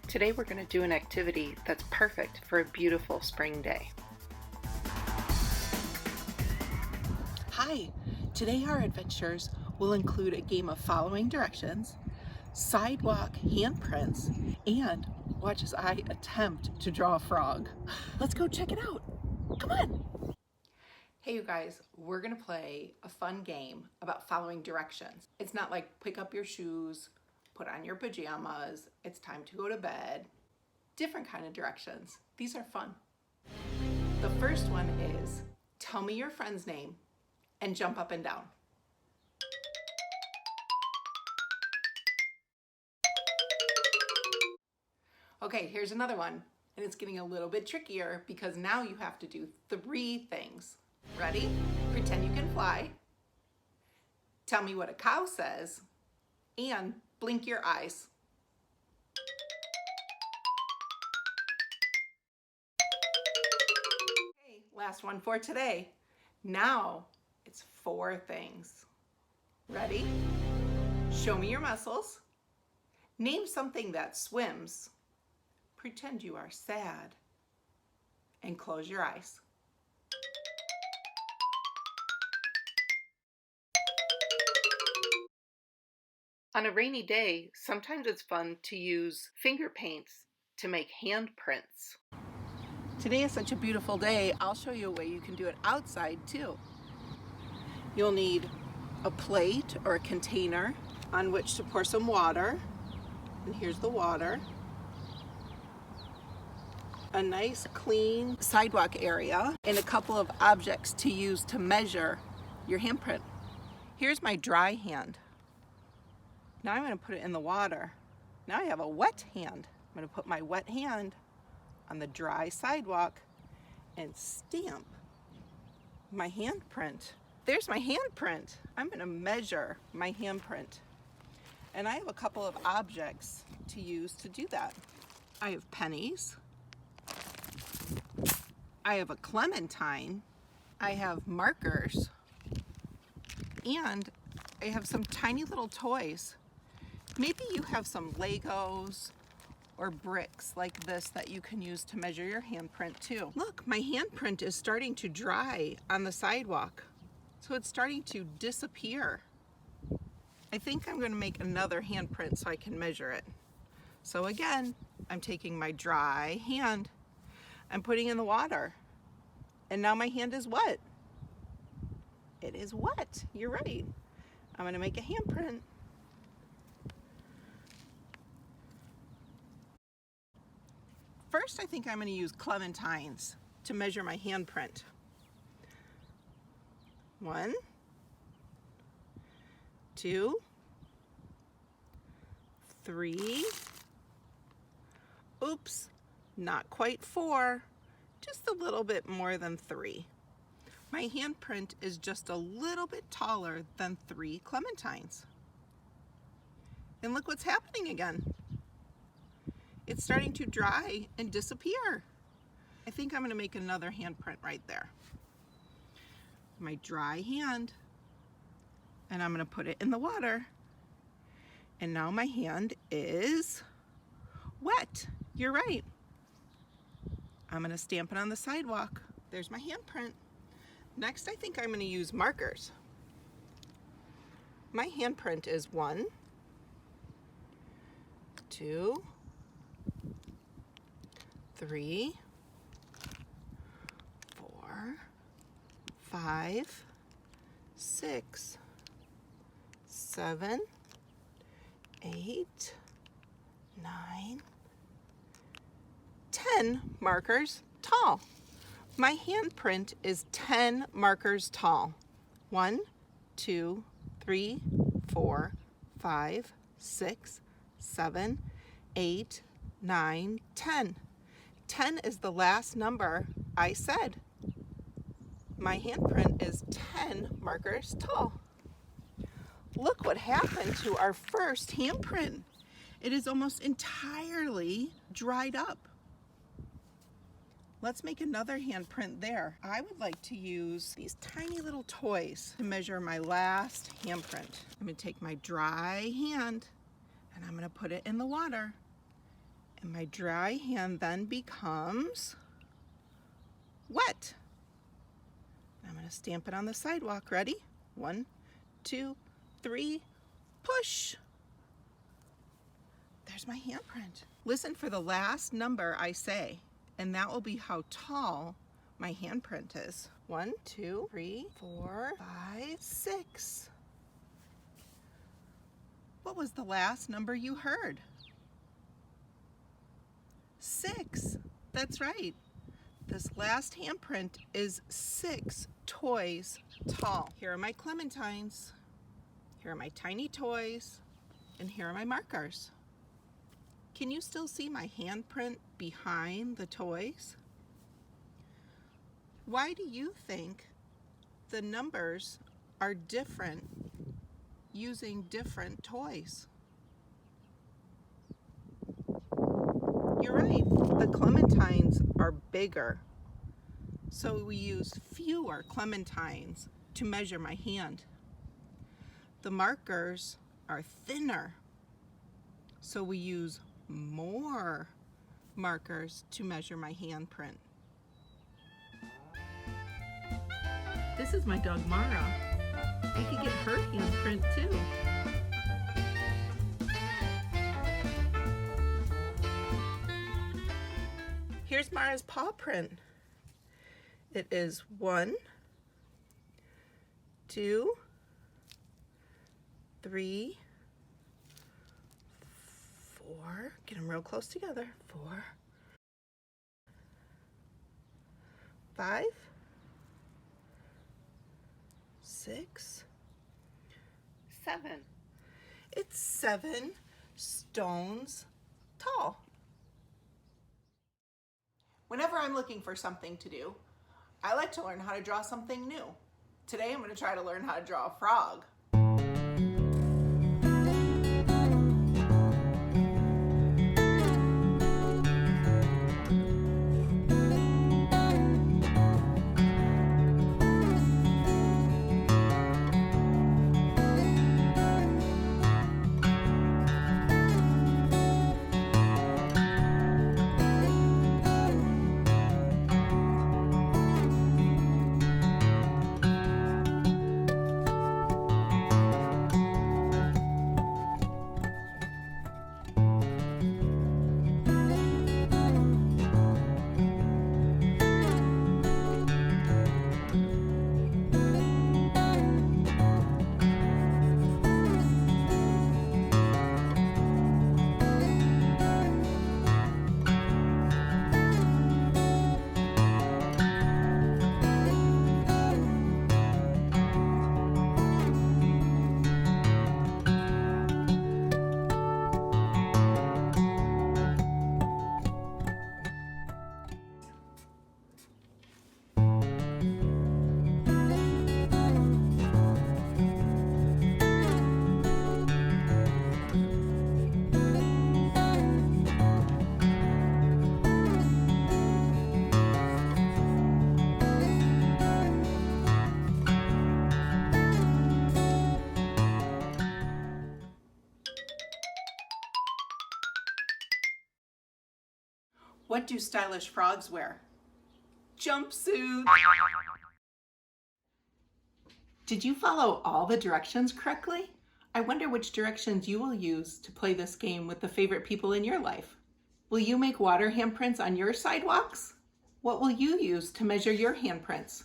Today we're going to do an activity that's perfect for a beautiful spring day. Hi! Today our adventures will include a game of following directions, sidewalk handprints, and watch as I attempt to draw a frog. Let's go check it out! Come on! Hey you guys, we're going to play a fun game about following directions. It's not like pick up your shoes, put on your pajamas, it's time to go to bed. Different kind of directions. These are fun. The first one is, tell me your friend's name and jump up and down. Okay, here's another one, and it's getting a little bit trickier because now you have to do 3 things. Ready? Pretend you can fly, tell me what a cow says, and blink your eyes. Okay, last one for today. Now it's 4 things. Ready? Show me your muscles. Name something that swims. Pretend you are sad. And close your eyes. On a rainy day, sometimes it's fun to use finger paints to make handprints. Today is such a beautiful day, I'll show you a way you can do it outside too. You'll need a plate or a container on which to pour some water, and here's the water. A nice clean sidewalk area and a couple of objects to use to measure your handprint. Here's my dry hand. Now I'm going to put it in the water. Now I have a wet hand. I'm going to put my wet hand on the dry sidewalk and stamp my handprint. There's my handprint. I'm going to measure my handprint. And I have a couple of objects to use to do that. I have pennies. I have a clementine. I have markers. And I have some tiny little toys. Maybe you have some Legos or bricks like this that you can use to measure your handprint too. Look, my handprint is starting to dry on the sidewalk. So it's starting to disappear. I think I'm going to make another handprint so I can measure it. So again, I'm taking my dry hand, I'm putting in the water, and now my hand is wet. It is wet, you're right. I'm going to make a handprint. First, I think I'm going to use clementines to measure my handprint. 1, 2, 3, oops, not quite 4, just a little bit more than 3. My handprint is just a little bit taller than 3 clementines. And look what's happening again. It's starting to dry and disappear. I think I'm going to make another handprint right there. My dry hand, and I'm going to put it in the water. And now my hand is wet. You're right. I'm going to stamp it on the sidewalk. There's my handprint. Next, I think I'm going to use markers. My handprint is 1, 2, 3, 4, 5, 6, 7, 8, 9, 10 markers tall. My handprint is 10 markers tall. 1, 2, 3, 4, 5, 6, 7, 8, 9, 10. 10 is the last number I said. My handprint is 10 markers tall. Look what happened to our first handprint. It is almost entirely dried up. Let's make another handprint there. I would like to use these tiny little toys to measure my last handprint. I'm going to take my dry hand and I'm going to put it in the water. And my dry hand then becomes wet. I'm going to stamp it on the sidewalk. Ready? 1, 2, 3, push. There's my handprint. Listen for the last number I say, and that will be how tall my handprint is. 1, 2, 3, 4, 5, 6. What was the last number you heard? 6. That's right. This last handprint is 6 toys tall. Here are my clementines. Here are my tiny toys. And here are my markers. Can you still see my handprint behind the toys? Why do you think the numbers are different using different toys? You're right, the clementines are bigger, so we use fewer clementines to measure my hand. The markers are thinner, so we use more markers to measure my handprint. This is my dog Mara. I could get her handprint too. Here's Mara's paw print. It is 1, 2, 3, 4. Get them real close together. 4, 5, 6, 7. It's 7 stones tall. Whenever I'm looking for something to do, I like to learn how to draw something new. Today I'm going to try to learn how to draw a frog. What do stylish frogs wear? Jumpsuits! Did you follow all the directions correctly? I wonder which directions you will use to play this game with the favorite people in your life. Will you make water handprints on your sidewalks? What will you use to measure your handprints?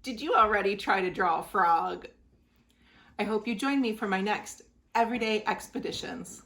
Did you already try to draw a frog? I hope you join me for my next Everyday Expeditions.